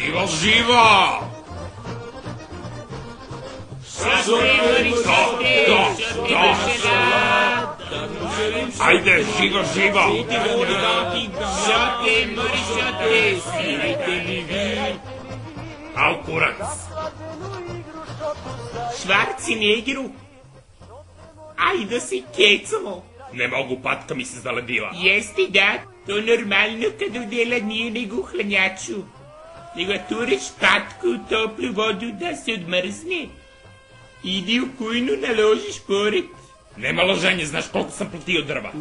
Živo, živo! Ajde, živo, živo! Al kurac! Schwarzeneggeru, ajde se kecamo. Ne mogu, patka mi se zaledila. Jeste da, to normalno kad udjela nije nego u hladnjaču. Nego tureš patku u toplu vodu da se odmrzne. Idi u kujnu, naložiš pored. Nema loženje, znaš koliko sam platio drva.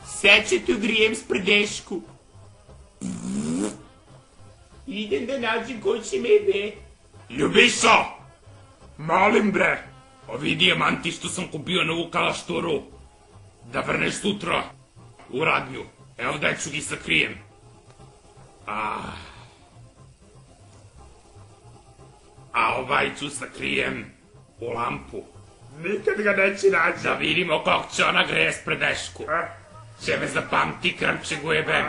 Sad će tu grijem s prdešku. Idem da nađem ko će me be. Ljubišo! Molim bre! Ovi dijamanti što sam kupio na ovu kalašturu, da vrneš sutra u radnju. Evo da ću gi sakrijem. A ovaj ću sakrijem u lampu. Nikad ga neće naći. Da vidimo kako će ona greje s predešku. Će me zapamti krmče gujebem.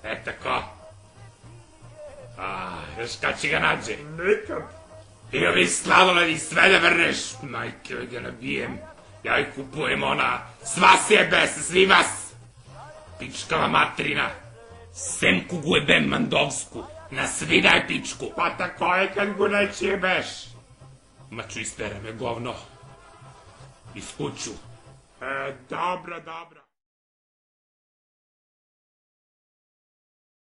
E tako. Još kad će ga nađe? Nikad. I ovi sladoledi sve da vrneš. Majke, ga nabijem. Ja ih kupujem ona. Sva sjebe se, svi vas. Pičkava materina. Semku gujebem mandovsku. Na svi daj pičku. Pa tako je kad go neće jebeš. Ma ču ispere me govno. Iz kuću. Dobro.